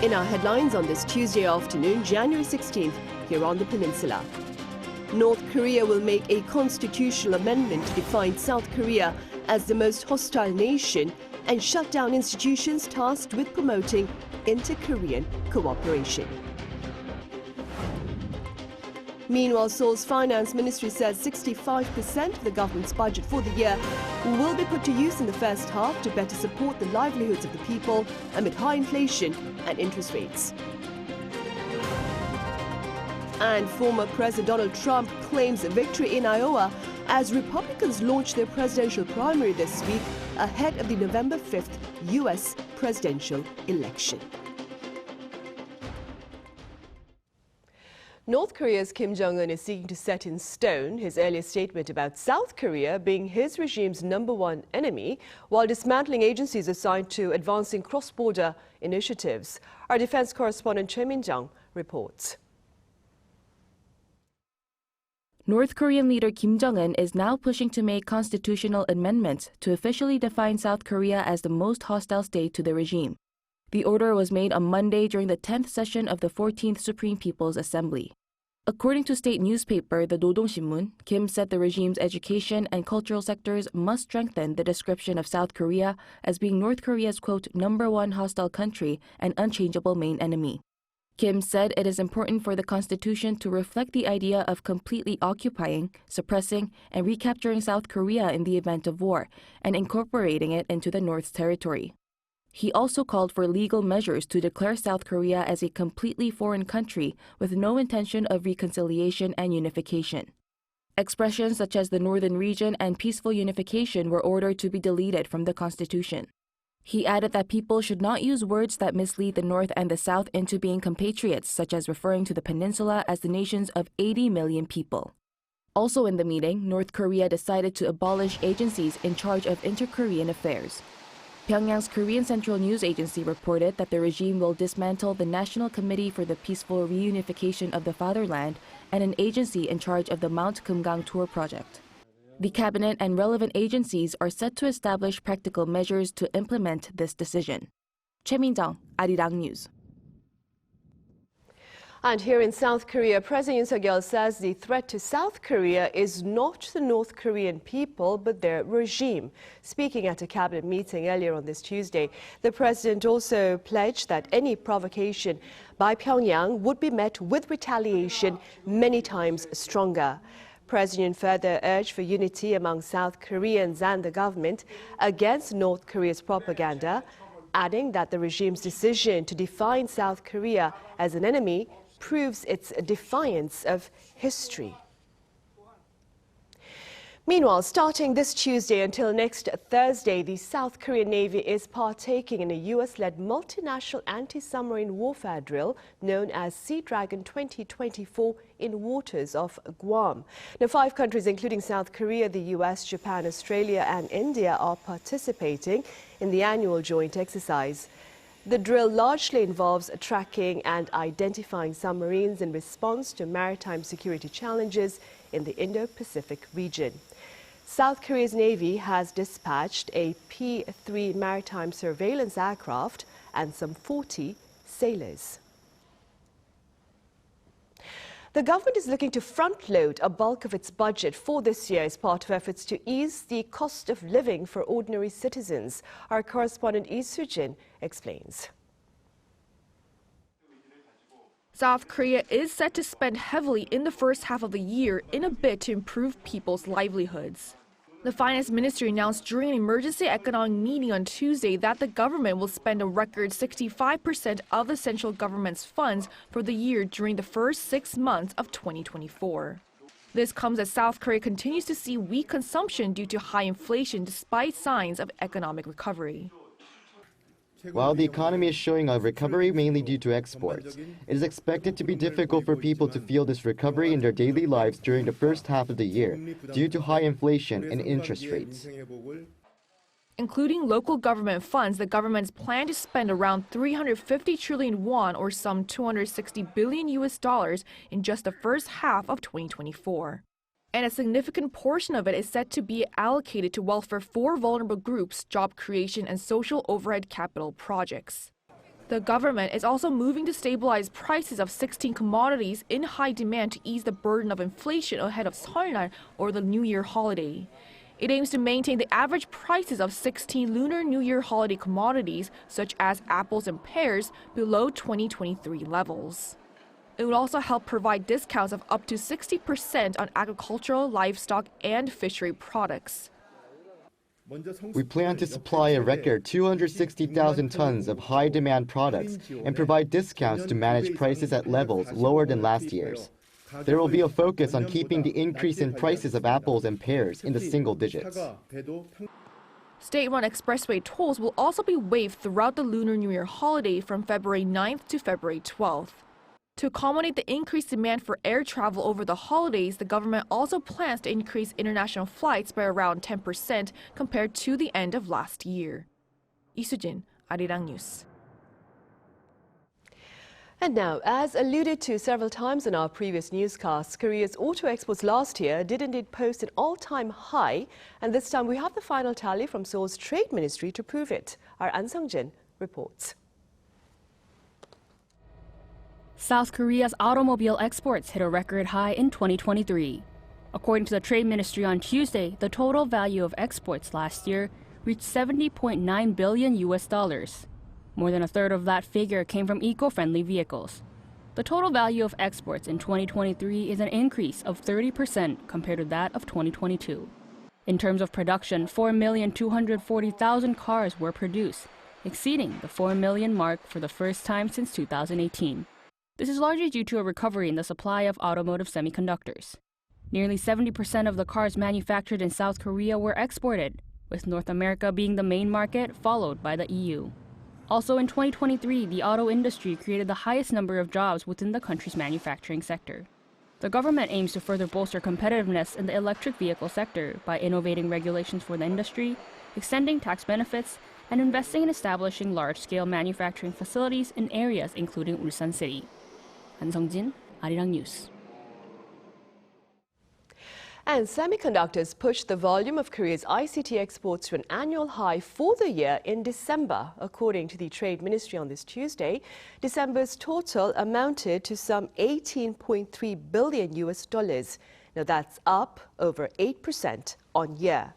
In our headlines on this Tuesday afternoon, January 16th, here on the peninsula. North Korea will make a constitutional amendment to define South Korea as the most hostile nation and shut down institutions tasked with promoting inter-Korean cooperation. Meanwhile, Seoul's finance ministry says 65% of the government's budget for the year will be put to use in the first half to better support the livelihoods of the people amid high inflation and interest rates. And former President Donald Trump claims victory in Iowa as Republicans launch their presidential primary this week ahead of the November 5th U.S. presidential election. North Korea's Kim Jongan is seeking to set in stone his earlier statement about South Korea being his regime's #1 enemy, while dismantling agencies assigned to advancing cross-border initiatives. Our defense correspondent Choi Min-jung reports. North Korean leader Kim Jongan is now pushing to make constitutional amendments to officially define South Korea as the most hostile state to the regime. The order was made on Monday during the 10th session of the 14th Supreme People's Assembly. According to state newspaper the Nodongshinmun, Kim said the regime's education and cultural sectors must strengthen the description of South Korea as being North Korea's, quote, #1 hostile country and unchangeable main enemy. Kim said it is important for the Constitution to reflect the idea of completely occupying, suppressing, and recapturing South Korea in the event of war, and incorporating it into the North's territory. He also called for legal measures to declare South Korea as a completely foreign country with no intention of reconciliation and unification. Expressions such as the Northern region and peaceful unification were ordered to be deleted from the Constitution. He added that people should not use words that mislead the North and the South into being compatriots, such as referring to the peninsula as the nations of 80 million people. Also in the meeting, North Korea decided to abolish agencies in charge of inter-Korean affairs. Pyongyang's Korean Central News Agency reported that the regime will dismantle the National Committee for the Peaceful Reunification of the Fatherland and an agency in charge of the Mount Kumgang Tour project. The cabinet and relevant agencies are set to establish practical measures to implement this decision. Choi Min-jung, Arirang News. And here in South Korea, President Yoon Suk-yeol says the threat to South Korea is not the North Korean people, but their regime. Speaking at a cabinet meeting earlier on this Tuesday, the president also pledged that any provocation by Pyongyang would be met with retaliation many times stronger. President further urged for unity among South Koreans and the government against North Korea's propaganda, adding that the regime's decision to define South Korea as an enemy proves its defiance of history. Meanwhile, starting this Tuesday until next Thursday, the South Korean Navy is partaking in a U.S.-led multinational anti-submarine warfare drill known as Sea Dragon 2024 in waters of Guam. Now, 5 countries, including South Korea, the U.S., Japan, Australia and India, are participating in the annual joint exercise. The drill largely involves tracking and identifying submarines in response to maritime security challenges in the Indo-Pacific region. South Korea's Navy has dispatched a P-3 maritime surveillance aircraft and some 40 sailors. The government is looking to front-load a bulk of its budget for this year as part of efforts to ease the cost of living for ordinary citizens. Our correspondent Lee Soo-jin explains. South Korea is set to spend heavily in the first half of the year in a bid to improve people's livelihoods. The finance ministry announced during an emergency economic meeting on Tuesday that the government will spend a record 65% of the central government's funds for the year during the first 6 months of 2024. This comes as South Korea continues to see weak consumption due to high inflation despite signs of economic recovery. While the economy is showing a recovery mainly due to exports, it is expected to be difficult for people to feel this recovery in their daily lives during the first half of the year due to high inflation and interest rates. Including local government funds, the government's plan to spend around 350 trillion won or some $260 billion in just the first half of 2024. And a significant portion of it is set to be allocated to welfare for vulnerable groups, job creation, and social overhead capital projects. The government is also moving to stabilize prices of 16 commodities in high demand to ease the burden of inflation ahead of Seollal or the New Year holiday. It aims to maintain the average prices of 16 Lunar New Year holiday commodities, such as apples and pears, below 2023 levels. It would also help provide discounts of up to 60% on agricultural, livestock, and fishery products. We plan to supply a record 260,000 tons of high-demand products and provide discounts to manage prices at levels lower than last year's. There will be a focus on keeping the increase in prices of apples and pears in the single digits. State-run expressway tolls will also be waived throughout the Lunar New Year holiday from February 9th to February 12th. To accommodate the increased demand for air travel over the holidays, the government also plans to increase international flights by around 10% compared to the end of last year. Lee Soo-jin, Arirang News. And now, as alluded to several times in our previous newscasts, Korea's auto exports last year did indeed post an all-time high. And this time we have the final tally from Seoul's Trade Ministry to prove it. Our An Sung-jin reports. South Korea's automobile exports hit a record high in 2023. According to the Trade Ministry on Tuesday, the total value of exports last year reached $70.9 billion. More than a third of that figure came from eco-friendly vehicles. The total value of exports in 2023 is an increase of 30% compared to that of 2022. In terms of production, 4,240,000 cars were produced, exceeding the 4 million mark for the first time since 2018. This is largely due to a recovery in the supply of automotive semiconductors. Nearly 70% of the cars manufactured in South Korea were exported, with North America being the main market, followed by the EU. Also in 2023, the auto industry created the highest number of jobs within the country's manufacturing sector. The government aims to further bolster competitiveness in the electric vehicle sector by innovating regulations for the industry, extending tax benefits, and investing in establishing large-scale manufacturing facilities in areas including Ulsan City. Han Sung-jin, Arirang News. And semiconductors pushed the volume of Korea's ICT exports to an annual high for the year in December. According to the Trade Ministry on this Tuesday, December's total amounted to some $18.3 billion. Now that's up over 8% on year.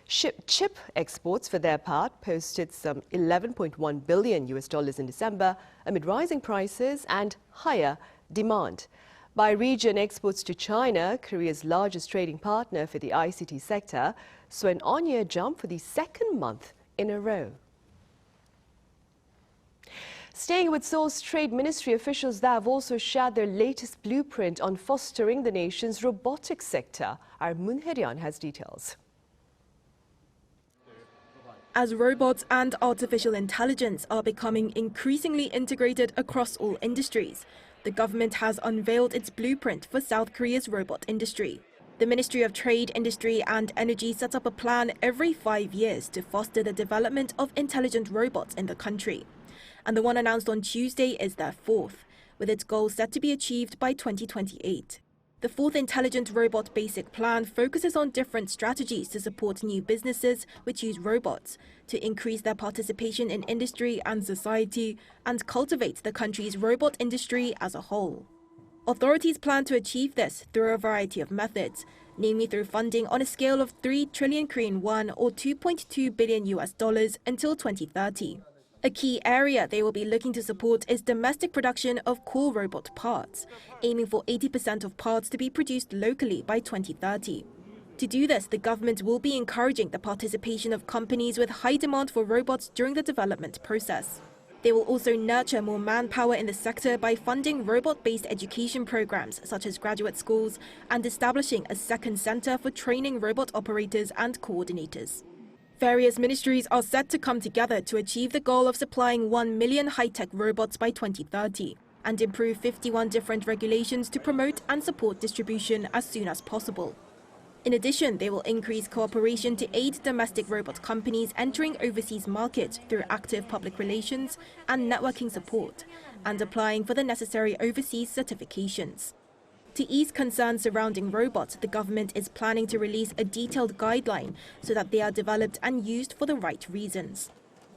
Chip exports, for their part, posted some $11.1 billion in December amid rising prices and higher demand. By region, exports to China, Korea's largest trading partner for the ICT sector, saw an on-year jump for the second month in a row. Staying with Seoul's Trade Ministry, officials there have also shared their latest blueprint on fostering the nation's robotics sector. Our Moon Hye-ryeon has details. As robots and artificial intelligence are becoming increasingly integrated across all industries, the government has unveiled its blueprint for South Korea's robot industry. The Ministry of Trade, Industry and Energy sets up a plan every 5 years to foster the development of intelligent robots in the country. And the one announced on Tuesday is their fourth, with its goal set to be achieved by 2028. The fourth Intelligent Robot Basic Plan focuses on different strategies to support new businesses which use robots, to increase their participation in industry and society, and cultivate the country's robot industry as a whole. Authorities plan to achieve this through a variety of methods, namely through funding on a scale of 3 trillion Korean won or $2.2 billion until 2030. A key area they will be looking to support is domestic production of core robot parts, aiming for 80% of parts to be produced locally by 2030. To do this, the government will be encouraging the participation of companies with high demand for robots during the development process. They will also nurture more manpower in the sector by funding robot-based education programs such as graduate schools and establishing a second center for training robot operators and coordinators. Various ministries are set to come together to achieve the goal of supplying 1 million high-tech robots by 2030 and improve 51 different regulations to promote and support distribution as soon as possible. In addition, they will increase cooperation to aid domestic robot companies entering overseas markets through active public relations and networking support, and applying for the necessary overseas certifications. To ease concerns surrounding robots, the government is planning to release a detailed guideline so that they are developed and used for the right reasons.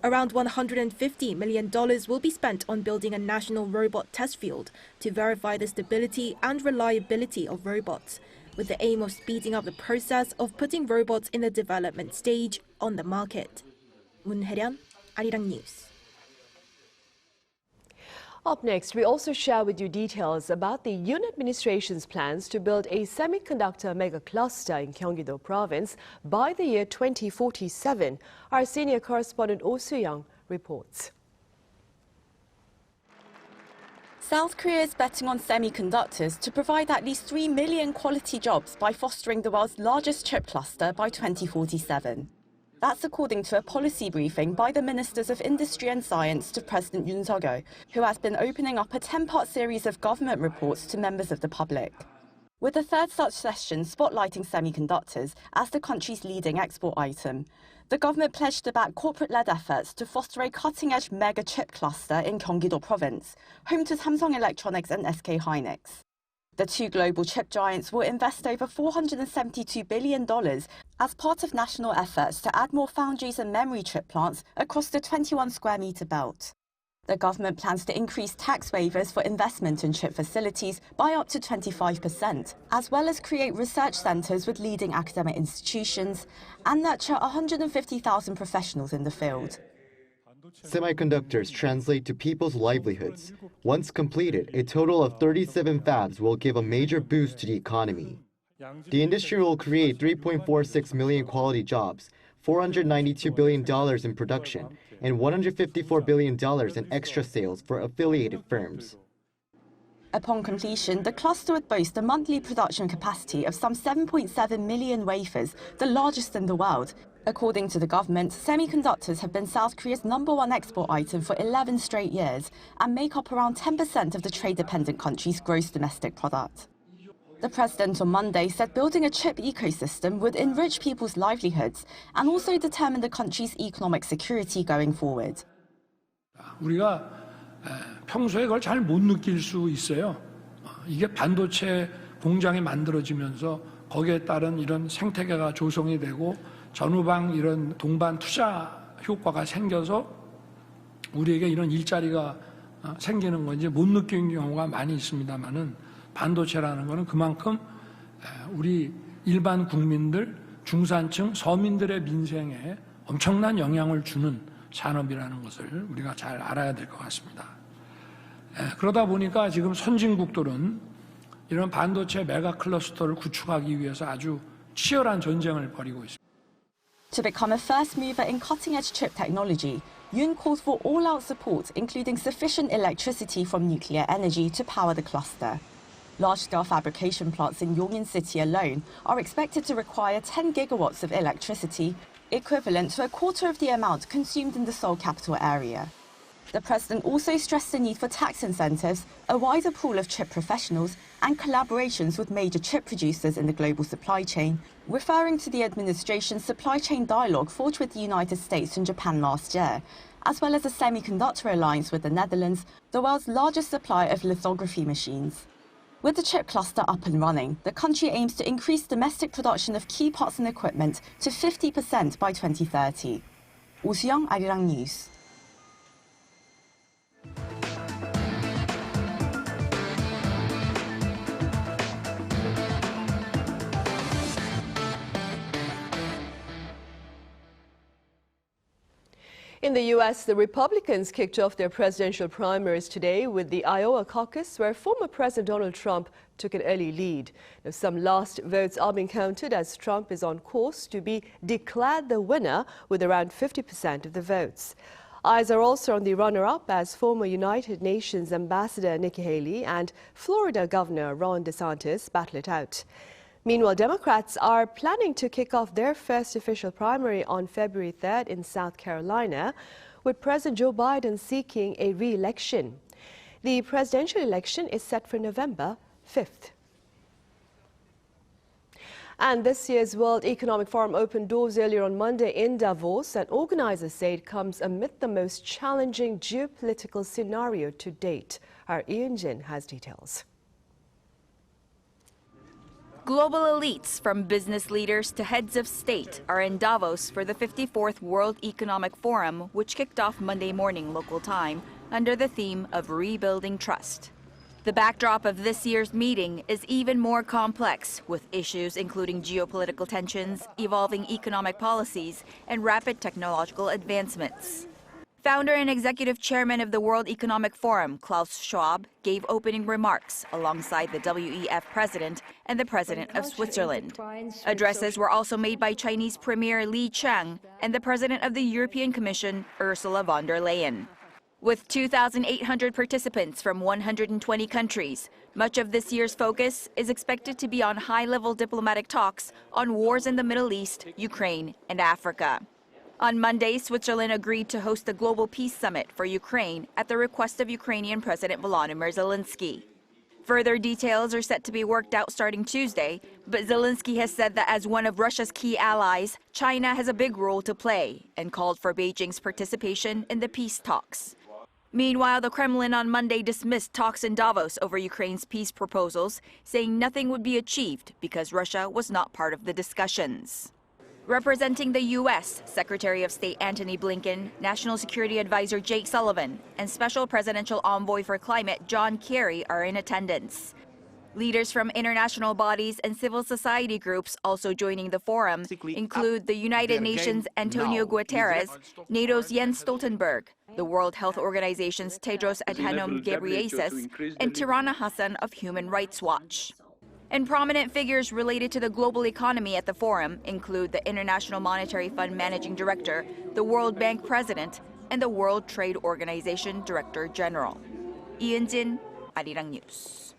Around $150 million will be spent on building a national robot test field to verify the stability and reliability of robots, with the aim of speeding up the process of putting robots in the development stage on the market. 문혜련, Arirang News. Up next, we also share with you details about the Yoon administration's plans to build a semiconductor mega cluster in Gyeonggi-do province by the year 2047. Our senior correspondent Oh Soo-young reports. South Korea is betting on semiconductors to provide at least 3 million quality jobs by fostering the world's largest chip cluster by 2047. That's according to a policy briefing by the Ministers of Industry and Science to President Yoon, who has been opening up a 10-part series of government reports to members of the public. With the third such session spotlighting semiconductors as the country's leading export item, the government pledged to back corporate-led efforts to foster a cutting-edge mega chip cluster in Gyeonggi-do province, home to Samsung Electronics and SK Hynix. The two global chip giants will invest over $472 billion as part of national efforts to add more foundries and memory chip plants across the 21-square-meter belt. The government plans to increase tax waivers for investment in chip facilities by up to 25%, as well as create research centers with leading academic institutions and nurture 150,000 professionals in the field. Semiconductors translate to people's livelihoods. Once completed, a total of 37 fabs will give a major boost to the economy. The industry will create 3.46 million quality jobs, $492 billion in production, and $154 billion in extra sales for affiliated firms. Upon completion, the cluster would boast a monthly production capacity of some 7.7 million wafers, the largest in the world. According to the government, semiconductors have been South Korea's #1 export item for 11 straight years and make up around 10% of the trade-dependent country's gross domestic product. The president on Monday said building a chip ecosystem would enrich people's livelihoods and also determine the country's economic security going forward. 우리가 평소에 그걸 잘 못 느낄 수 있어요. 이게 반도체 공장이 만들어지면서 거기에 따른 이런 생태계가 조성이 되고 전후방 이런 동반 투자 효과가 생겨서 우리에게 이런 일자리가 생기는 건지 못 느끼는 경우가 많이 있습니다만은 반도체라는 거는 그만큼 우리 일반 국민들, 중산층, 서민들의 민생에 엄청난 영향을 주는 산업이라는 것을 우리가 잘 알아야 될 것 같습니다. 그러다 보니까 지금 선진국들은 이런 반도체 메가 클러스터를 구축하기 위해서 아주 치열한 전쟁을 벌이고 있습니다. To become a first mover in cutting-edge chip technology, Yoon called for all-out support, including sufficient electricity from nuclear energy to power the cluster. Large-scale fabrication plants in Yongin City alone are expected to require 10 gigawatts of electricity, equivalent to a quarter of the amount consumed in the Seoul capital area. The president also stressed the need for tax incentives, a wider pool of chip professionals, and collaborations with major chip producers in the global supply chain, referring to the administration's supply chain dialogue forged with the United States and Japan last year, as well as a semiconductor alliance with the Netherlands, the world's largest supplier of lithography machines. With the chip cluster up and running, the country aims to increase domestic production of key parts and equipment to 50% by 2030. Oh Soo-young, Arirang News. In the U.S., the Republicans kicked off their presidential primaries today with the Iowa caucus, where former President Donald Trump took an early lead. Now, some last votes are being counted as Trump is on course to be declared the winner with around 50% of the votes. Eyes are also on the runner-up as former United Nations Ambassador Nikki Haley and Florida Governor Ron DeSantis battle it out. Meanwhile, Democrats are planning to kick off their first official primary on February 3rd in South Carolina, with President Joe Biden seeking a re-election. The presidential election is set for November 5th. And this year's World Economic Forum opened doors earlier on Monday in Davos, and organizers say it comes amid the most challenging geopolitical scenario to date. Our Yoon has details. Global elites, from business leaders to heads of state, are in Davos for the 54th World Economic Forum, which kicked off Monday morning local time under the theme of rebuilding trust. The backdrop of this year's meeting is even more complex, with issues including geopolitical tensions, evolving economic policies, and rapid technological advancements. Founder and executive chairman of the World Economic Forum, Klaus Schwab, gave opening remarks alongside the WEF president and the president of Switzerland. Addresses were also made by Chinese Premier Li Qiang and the president of the European Commission, Ursula von der Leyen. With 2,800 participants from 120 countries, much of this year's focus is expected to be on high-level diplomatic talks on wars in the Middle East, Ukraine, and Africa. On Monday, Switzerland agreed to host the Global Peace Summit for Ukraine at the request of Ukrainian President Volodymyr Zelensky. Further details are set to be worked out starting Tuesday, but Zelensky has said that as one of Russia's key allies, China has a big role to play and called for Beijing's participation in the peace talks. Meanwhile, the Kremlin on Monday dismissed talks in Davos over Ukraine's peace proposals, saying nothing would be achieved because Russia was not part of the discussions. Representing the U.S., Secretary of State Antony Blinken, National Security Advisor Jake Sullivan, and Special Presidential Envoy for Climate John Kerry are in attendance. Leaders from international bodies and civil society groups also joining the forum include the United Nations' Antonio Guterres, NATO's Jens Stoltenberg, the World Health Organization's Tedros Adhanom Ghebreyesus, and Tirana Hassan of Human Rights Watch. And prominent figures related to the global economy at the forum include the International Monetary Fund Managing Director, the World Bank President, and the World Trade Organization Director General. Ian Jin, Arirang News.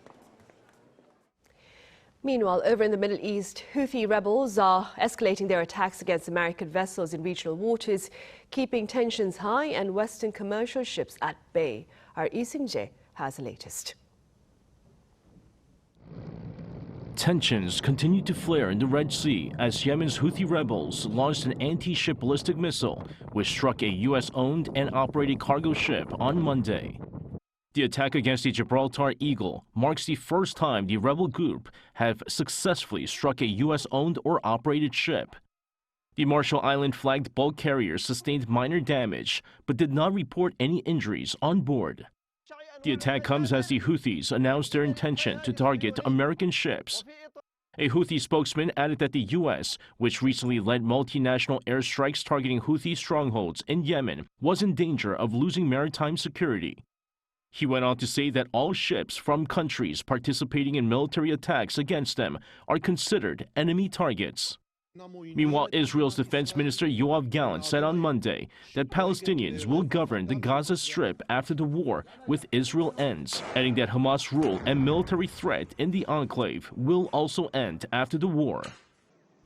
Meanwhile, over in the Middle East, Houthi rebels are escalating their attacks against American vessels in regional waters, keeping tensions high and Western commercial ships at bay. Our Lee Seung-jae has the latest. Tensions continue to flare in the Red Sea as Yemen's Houthi rebels launched an anti-ship ballistic missile, which struck a U.S.-owned and operated cargo ship on Monday. The attack against the Gibraltar Eagle marks the first time the rebel group have successfully struck a U.S.-owned or operated ship. The Marshall Island-flagged bulk carrier sustained minor damage, but did not report any injuries on board. The attack comes as the Houthis announced their intention to target American ships. A Houthi spokesman added that the U.S., which recently led multinational airstrikes targeting Houthi strongholds in Yemen, was in danger of losing maritime security. He went on to say that all ships from countries participating in military attacks against them are considered enemy targets. Meanwhile, Israel's Defense Minister Yoav Gallant said on Monday that Palestinians will govern the Gaza Strip after the war with Israel ends, adding that Hamas' rule and military threat in the enclave will also end after the war.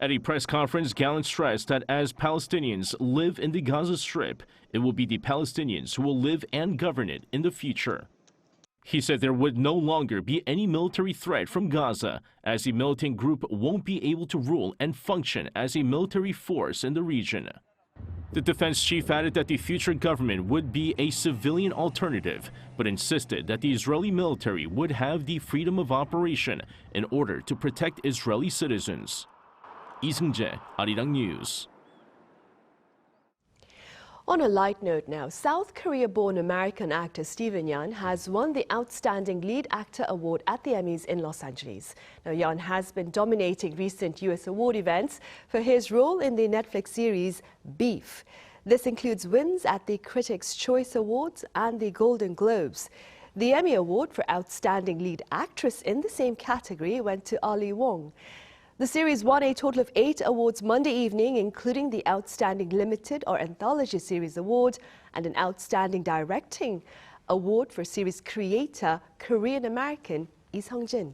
At a press conference, Gallant stressed that as Palestinians live in the Gaza Strip, it will be the Palestinians who will live and govern it in the future. He said there would no longer be any military threat from Gaza, as the militant group won't be able to rule and function as a military force in the region. The defense chief added that the future government would be a civilian alternative, but insisted that the Israeli military would have the freedom of operation in order to protect Israeli citizens. Lee Seung-jae, Arirang News. On a light note now, South Korea-born American actor Steven Yeun has won the Outstanding Lead Actor Award at the Emmys in Los Angeles. Now, Yeun has been dominating recent U.S. award events for his role in the Netflix series Beef. This includes wins at the Critics' Choice Awards and the Golden Globes. The Emmy Award for Outstanding Lead Actress in the same category went to Ali Wong. The series won a total of 8 awards Monday evening, including the Outstanding Limited or Anthology Series Award and an Outstanding Directing Award for Series Creator, Korean-American Lee Seung-jin.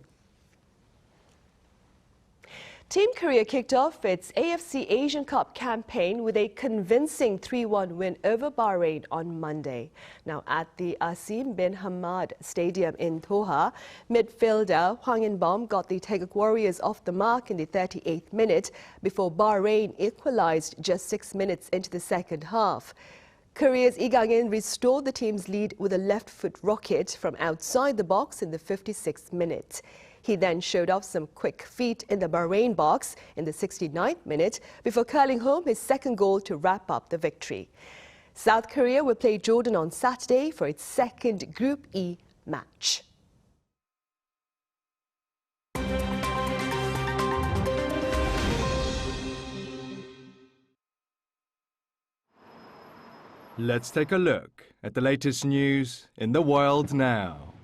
Team Korea kicked off its AFC Asian Cup campaign with a convincing 3-1 win over Bahrain on Monday. Now, at the Asim bin Hamad Stadium in Doha, midfielder Hwang In-bom got the Taeguk Warriors off the mark in the 38th minute before Bahrain equalized just 6 minutes into the second half. Korea's Lee Gang-in restored the team's lead with a left-foot rocket from outside the box in the 56th minute. He then showed off some quick feet in the Bahrain box in the 69th minute before curling home his second goal to wrap up the victory. South Korea will play Jordan on Saturday for its second Group E match. Let's take a look at the latest news in the world now.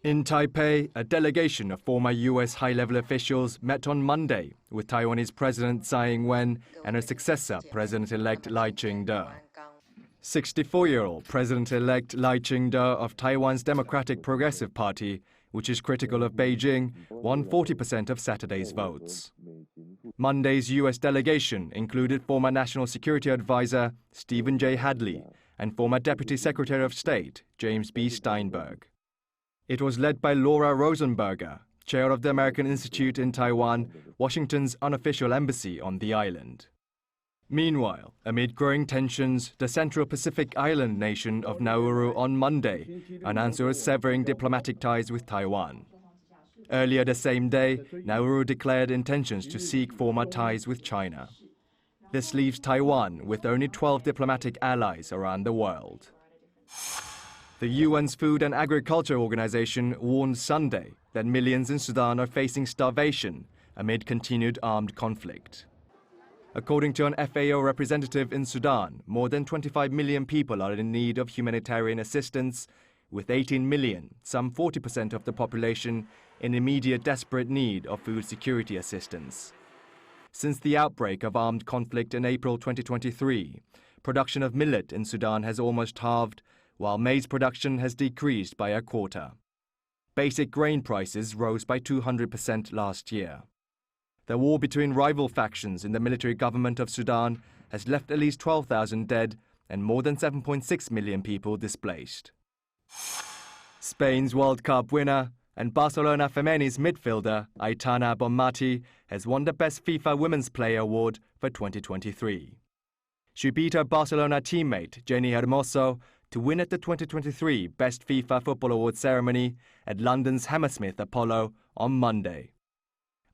In Taipei, a delegation of former U.S. high-level officials met on Monday with Taiwanese President Tsai Ing-wen and her successor, President-elect Lai Ching-te. 64-year-old President-elect Lai Ching-te of Taiwan's Democratic Progressive Party, which is critical of Beijing, won 40% of Saturday's votes. Monday's U.S. delegation included former National Security Advisor Stephen J. Hadley and former Deputy Secretary of State James B. Steinberg. It was led by Laura Rosenberger, chair of the American Institute in Taiwan, Washington's unofficial embassy on the island. Meanwhile, amid growing tensions, the Central Pacific island nation of Nauru on Monday announced it was severing diplomatic ties with Taiwan. Earlier the same day, Nauru declared intentions to seek former ties with China. This leaves Taiwan with only 12 diplomatic allies around the world. The UN's Food and Agriculture Organization warned Sunday that millions in Sudan are facing starvation amid continued armed conflict. According to an FAO representative in Sudan, more than 25 million people are in need of humanitarian assistance, with 18 million, some 40% of the population, in immediate desperate need of food security assistance. Since the outbreak of armed conflict in April 2023, production of millet in Sudan has almost halved, while maize production has decreased by a quarter. Basic grain prices rose by 200% last year. The war between rival factions in the military government of Sudan has left at least 12,000 dead and more than 7.6 million people displaced. Spain's World Cup winner and Barcelona Femeni's midfielder Aitana Bonmati has won the Best FIFA Women's Player Award for 2023. She beat her Barcelona teammate Jenny Hermoso to win at the 2023 Best FIFA Football Award ceremony at London's Hammersmith Apollo on Monday.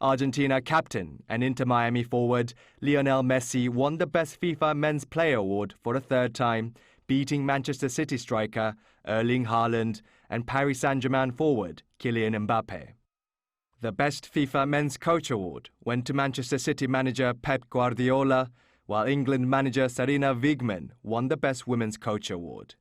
Argentina captain and Inter Miami forward Lionel Messi won the Best FIFA Men's Player Award for the third time, beating Manchester City striker Erling Haaland and Paris Saint-Germain forward Kylian Mbappe. The Best FIFA Men's Coach Award went to Manchester City manager Pep Guardiola, while England manager Sarina Wiegman won the Best Women's Coach Award.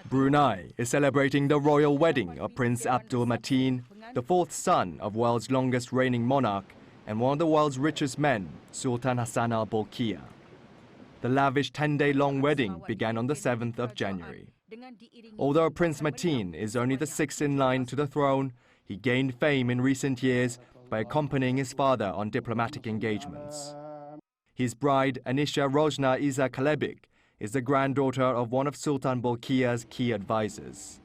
Brunei is celebrating the royal wedding of Prince Abdul Mateen, the fourth son of world's longest reigning monarch and one of the world's richest men, Sultan Hassan al Bolkiah. The lavish 10-day-long wedding began on the 7th of January. Although Prince Mateen is only the sixth in line to the throne, he gained fame in recent years by accompanying his father on diplomatic engagements. His bride, Anisha Rojna Iza Kalebik, is the granddaughter of one of Sultan Bolkiah's key advisors.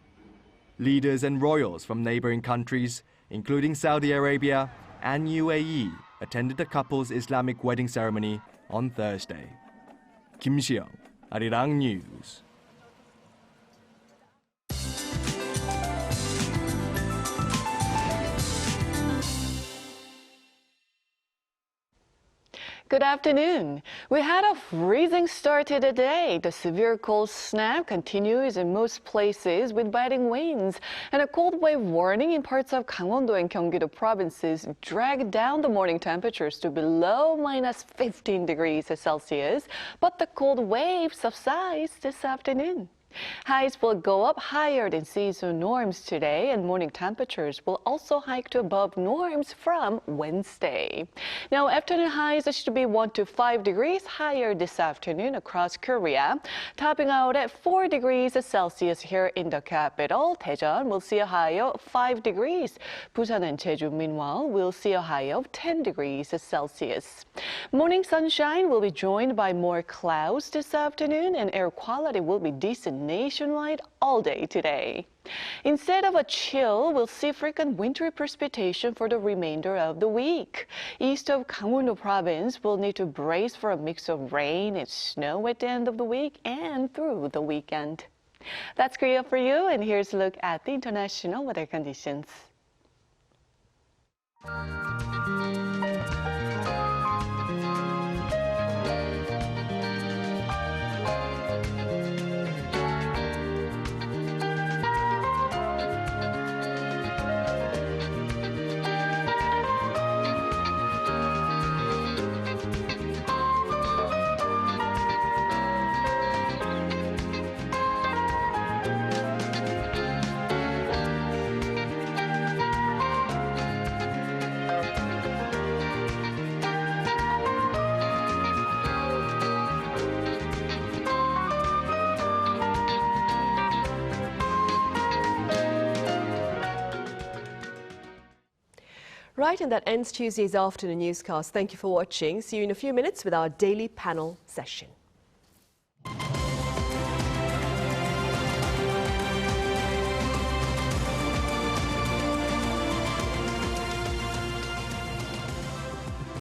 Leaders and royals from neighboring countries, including Saudi Arabia and UAE, attended the couple's Islamic wedding ceremony on Thursday. Kim Seong, Arirang News. Good afternoon. We had a freezing start to the day. The severe cold snap continues in most places with biting winds, and a cold wave warning in parts of Gangwon-do and Gyeonggi-do provinces dragged down the morning temperatures to below minus 15 degrees Celsius, but the cold wave subsides this afternoon. Highs will go up higher than seasonal norms today, and morning temperatures will also hike to above norms from Wednesday. Now, afternoon highs should be 1 to 5 degrees higher this afternoon across Korea, topping out at 4 degrees Celsius here in the capital. Daejeon will see a high of 5 degrees. Busan and Jeju, meanwhile, will see a high of 10 degrees Celsius. Morning sunshine will be joined by more clouds this afternoon, and air quality will be decent nationwide all day today. Instead of a chill, we'll see frequent wintry precipitation for the remainder of the week. East of Gangwon-do province will need to brace for a mix of rain and snow at the end of the week and through the weekend. That's Korea for you, and here's a look at the international weather conditions. Right, and that ends Tuesday's afternoon newscast. Thank you for watching. See you in a few minutes with our daily panel session.